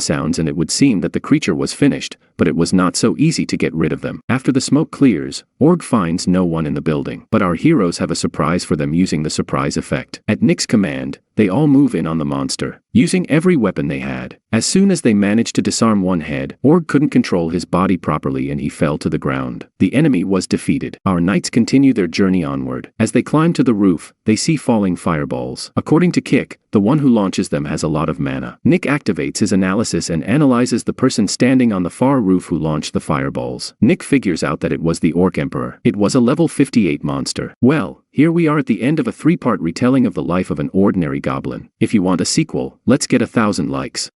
sounds and it would seem that the creature was finished, but it was not so easy to get rid of them. After the smoke clears, Org finds no one in the building. But our heroes have a surprise for them using the surprise effect. At Nick's command, they all move in on the monster, using every weapon they had. As soon as they managed to disarm one head, Org couldn't control his body properly and he fell to the ground. The enemy was defeated. Our knights continue their journey onward. As they climb to the roof, they see falling fireballs. According to Kick, the one who launches them has a lot of mana. Nick activates his analysis and analyzes the person standing on the far roof who launched the fireballs. Nick figures out that it was the Orc Emperor. It was a level 58 monster. Well, here we are at the end of a 3-part retelling of the life of an ordinary goblin. If you want a sequel, let's get 1,000 likes.